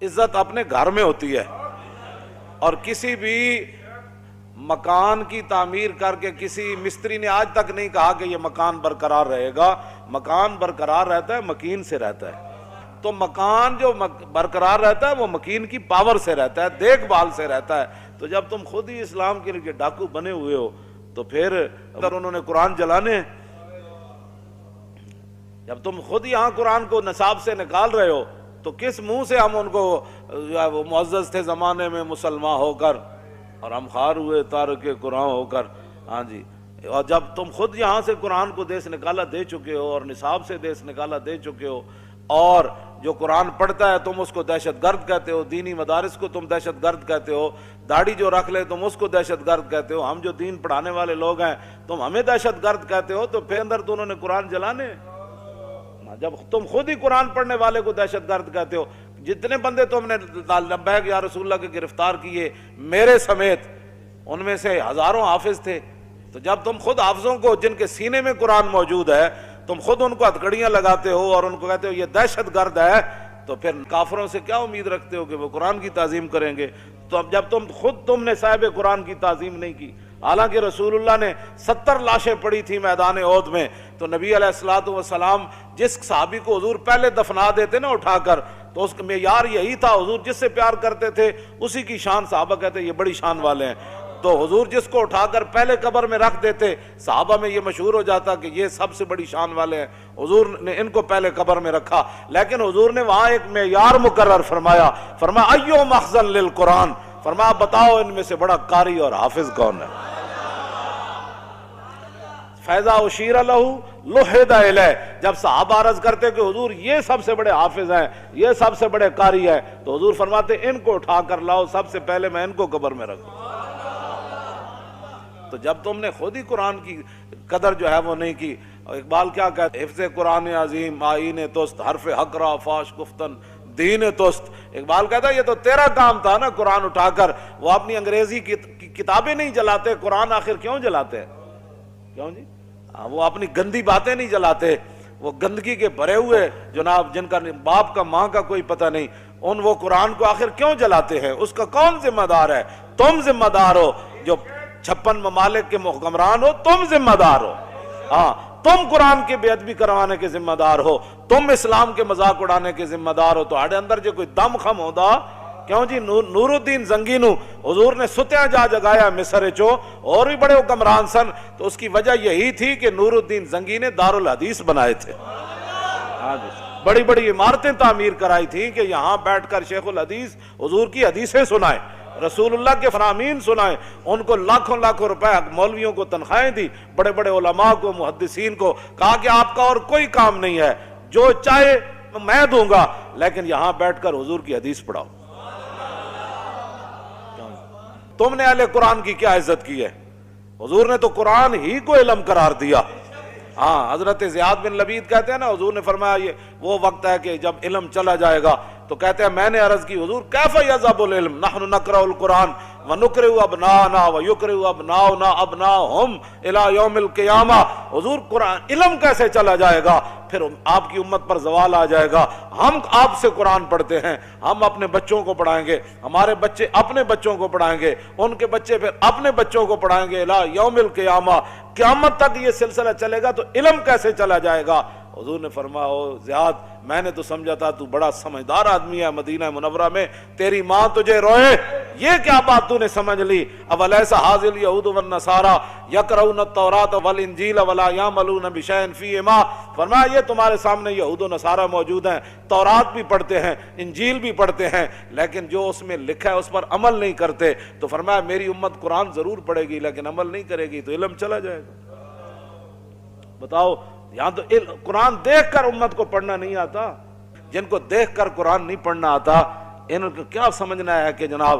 عزت اپنے گھر میں ہوتی ہے، اور کسی بھی مکان کی تعمیر کر کے کسی مستری نے آج تک نہیں کہا کہ یہ مکان برقرار رہے گا. مکان برقرار رہتا ہے مکین سے رہتا ہے. تو مکان جو برقرار رہتا ہے وہ مکین کی پاور سے رہتا ہے، دیکھ بھال سے رہتا ہے. تو جب تم خود ہی اسلام کے لیے ڈاکو بنے ہوئے ہو تو پھر اگر انہوں نے قرآن جلانے، جب تم خود یہاں قرآن کو نصاب سے نکال رہے ہو تو کس منہ سے ہم ان کو، وہ معزز تھے زمانے میں مسلمان ہو کر اور ہم خار ہوئے تارک قرآن ہو کر. ہاں جی، اور جب تم خود یہاں سے قرآن کو دیس نکالا دے چکے ہو اور نصاب سے دیس نکالا دے چکے ہو، اور جو قرآن پڑھتا ہے تم اس کو دہشت گرد کہتے ہو، دینی مدارس کو تم دہشت گرد کہتے ہو، داڑھی جو رکھ لے تم اس کو دہشت گرد کہتے ہو، ہم جو دین پڑھانے والے لوگ ہیں تم ہمیں دہشت گرد کہتے ہو، تو پھر اندر تو انہوں نے قرآن جلانے. جب تم خود ہی قرآن پڑھنے والے کو دہشت گرد کہتے ہو، جتنے بندے تم نے لبیک یا رسول اللہ کے گرفتار کیے میرے سمیت، ان میں سے ہزاروں حافظ تھے. تو جب تم خود حافظوں کو جن کے سینے میں قرآن موجود ہے تم خود ان کو ہتھکڑیاں لگاتے ہو اور ان کو کہتے ہو یہ دہشت گرد ہے، تو پھر کافروں سے کیا امید رکھتے ہو کہ وہ قرآن کی تعظیم کریں گے؟ تو اب جب تم نے صاحب قرآن کی تعظیم نہیں کی، حالانکہ رسول اللہ نے 70 لاشیں پڑی تھی میدان احد میں، تو نبی علیہ الصلوۃ والسلام جس صحابی کو حضور پہلے دفنا دیتے نا اٹھا کر، تو اس کا معیار یہی تھا، حضور جس سے پیار کرتے تھے اسی کی شان صحابہ کہتے یہ بڑی شان والے ہیں. تو حضور جس کو اٹھا کر پہلے قبر میں رکھ دیتے صحابہ میں یہ مشہور ہو جاتا کہ یہ سب سے بڑی شان والے ہیں، حضور نے ان کو پہلے قبر میں رکھا. لیکن حضور نے وہاں ایک معیار مقرر فرمایا ایو مخزن للقرآن، فرمایا بتاؤ ان میں سے بڑا قاری اور حافظ کون ہے؟ فیضا اشیر لہو لحد الیہ، جب صحابہ عرض کرتے کہ حضور یہ سب سے بڑے حافظ ہیں، یہ سب سے بڑے قاری ہیں، تو حضور فرماتے ان کو اٹھا کر لاؤ، سب سے پہلے میں ان کو قبر میں رکھوں. تو جب تم نے خود ہی قرآن کی قدر جو ہے وہ نہیں کی. اقبال کیا کہتے ہیں؟ حفظ قرآن عظیم آئین توست، حرف حق را فاش گفتن دین توست. اقبال کہتا ہے یہ تو تیرا کام تھا نا قرآن اٹھا کر. وہ اپنی انگریزی کی کتابیں نہیں جلاتے، قرآن آخر کیوں جلاتے ہیں؟ کیوں جی؟ وہ اپنی گندی باتیں نہیں جلاتے، وہ گندگی کے بھرے ہوئے جناب جن کا باپ کا ماں کا کوئی پتہ نہیں، وہ قرآن کو آخر کیوں جلاتے ہیں؟ اس کا کون ذمہ دار ہے؟ تم ذمہ دار ہو، جو 56 ممالک کے حکمران ہو، تم ذمہ دار ہو. ہاں، تم قرآن کی بے ادبی کروانے کے ذمہ دار ہو، تم اسلام کے مذاق اڑانے کے ذمہ دار ہو. تو ہڈے اندر جو کوئی دم خم ہوتا کیوں جی؟ نور الدین زنگی نو حضور نے ستیاں جا جگایا مصر چو، اور بھی بڑے حکمران سن. تو اس کی وجہ یہی تھی کہ نور الدین زنگی نے دارالحدیث بنائے تھے، بڑی بڑی عمارتیں تعمیر کرائی تھیں کہ یہاں بیٹھ کر شیخ الحدیث حضور کی حدیثیں سنائے، رسول اللہ کے فرامین سنائے. ان کو لاکھوں لاکھوں روپے مولویوں کو تنخواہیں دی، بڑے بڑے علماء کو، محدثین کو، کہا کہ آپ کا اور کوئی کام نہیں ہے، جو چاہے میں دوں گا، لیکن یہاں بیٹھ کر حضور کی حدیث پڑھاؤ. تم نے اہل قرآن کی کیا عزت کی ہے؟ حضور نے تو قرآن ہی کو علم قرار دیا. ہاں، حضرت زیاد بن لبید کہتے ہیں نا، حضور نے فرمایا یہ وہ وقت ہے کہ جب علم چلا جائے گا. تو کہتے ہیں میں نے عرض کی حضور کیف یذهب العلم نحن نقرأ القرآن ونقرئ ابناءنا ويقرئ ابناؤنا ابناءهم الى يوم القیامہ. حضور قرآن علم کیسے چلا جائے گا؟ پھر آپ کی امت پر زوال آ جائے گا. ہم آپ سے قرآن پڑھتے ہیں، ہم اپنے بچوں کو پڑھائیں گے، ہمارے بچے اپنے بچوں کو پڑھائیں گے، ان کے بچے پھر اپنے بچوں کو پڑھائیں گے الى یوم القیامہ. قیامت تک یہ سلسلہ چلے گا، تو علم کیسے چلا جائے گا؟ حضور نے فرمایا او زیاد، میں نے تو سمجھا تھا تو بڑا سمجھدار آدمی ہے، مدینہ منورہ میں تیری ماں تجھے روئے، یہ کیا بات تو نے سمجھ لی؟ اولیس ھذ الیہود والنصارى یقرؤون التوراۃ والانجیل ولا یعملون بشیء فیہما. فرمایا یہ تمہارے سامنے یہود و نصارہ موجود ہیں، تورات بھی پڑھتے ہیں، انجیل بھی پڑھتے ہیں، لیکن جو اس میں لکھا ہے اس پر عمل نہیں کرتے. تو فرمایا میری امت قرآن ضرور پڑھے گی لیکن عمل نہیں کرے گی، تو علم چلا جائے گا. بتاؤ، یہاں تو قرآن دیکھ کر امت کو پڑھنا نہیں آتا. جن کو دیکھ کر قرآن نہیں پڑھنا آتا، ان کو کیا سمجھنا ہے کہ جناب